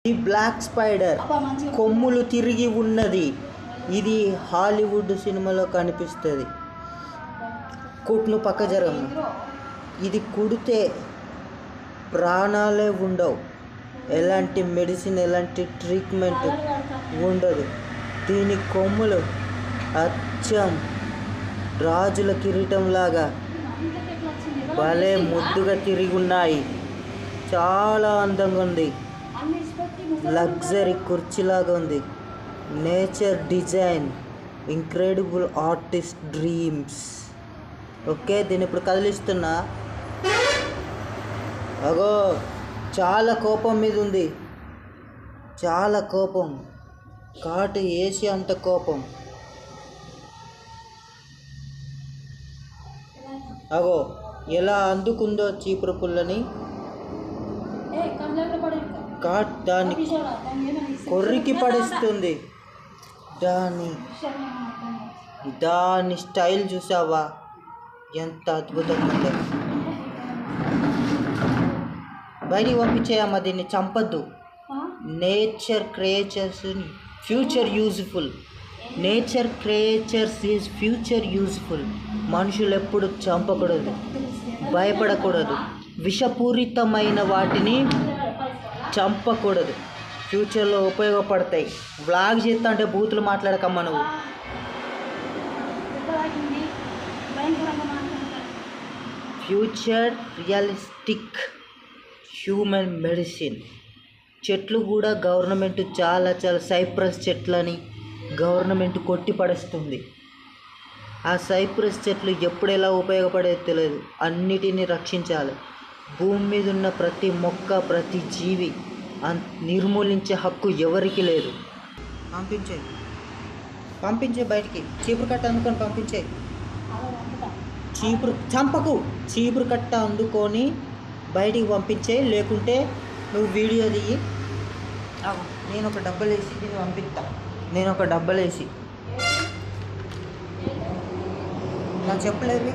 ఈ black spider కొమ్ములు తిరిగి ఉన్నది. ఇది హాలీవుడ్ సినిమాలో కనిపిస్తుంది. కుట్ను పక్క జరగము. ఇది కుడితే ప్రాణాలే ఉండవు. ఎలాంటి మెడిసిన్, ఎలాంటి ట్రీట్మెంట్ ఉండదు. దీని కొమ్ములు అచ్చం రాజుల కిరీటంలాగా భలే ముద్దుగా తిరిగి ఉన్నాయి. చాలా అందంగా ఉంది. లగ్జరీ కుర్చీలాగా ఉంది. Nature design, incredible artist dreams. Okay, దీన్ని ఇప్పుడు కదిలిస్తున్నా. అగో చాలా కోపం మీద ఉంది. చాలా కోపం. కాటు వేసి అంత కోపం. అగో ఎలా అందుకుందో చీపురు పుల్లని. కాట్ దాన్ని కొర్రికి పడిస్తుంది. దాని స్టైల్ చూసావా ఎంత అద్భుతంగా ఉందో. బయటికి పంపించేయమ్మా, దీన్ని చంపద్దు. Nature creatures future useful. Nature creatures is future useful. మనుషులు ఎప్పుడు చంపకూడదు, భయపడకూడదు. విషపూరితమైన వాటిని చంపకూడదు. ఫ్యూచర్లో ఉపయోగపడతాయి. వ్లాగ్ చేస్తా అంటే బూతులు మాట్లాడకమ్మా నువ్వు. Future realistic human medicine. చెట్లు కూడా గవర్నమెంట్ చాలా సైప్రస్ చెట్లని గవర్నమెంట్ కొట్టి పడేస్తుంది. ఆ సైప్రస్ చెట్లు ఎప్పుడు ఎలా ఉపయోగపడేది తెలియదు. అన్నిటినీ రక్షించాలి. భూమి మీద ఉన్న ప్రతి మొక్క, ప్రతి జీవి నిర్మూలించే హక్కు ఎవరికి లేదు. పంపించే బయటికి. చీపురు కట్ట అందుకొని పంపించే. చంపకు. చీపురు కట్ట అందుకొని బయటికి పంపించే. లేకుంటే నువ్వు వీడియో తీయి. నేను ఒక డబ్బలు వేసి దీన్ని పంపిస్తా. నేను ఒక డబ్బలు వేసి నాకు చెప్పలేదు.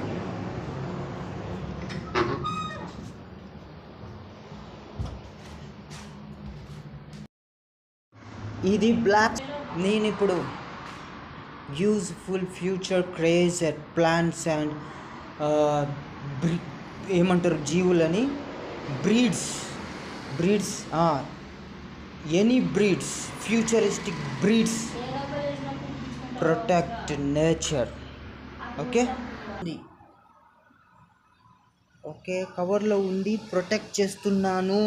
ఇది బ్లాక్. నేను ఇప్పుడు useful future creatures plants and ఏమంటారు జీవులని breeds any breeds, futuristic breeds protect nature. Okay, కవర్లో ఉండి ప్రొటెక్ట్ చేస్తున్నాను.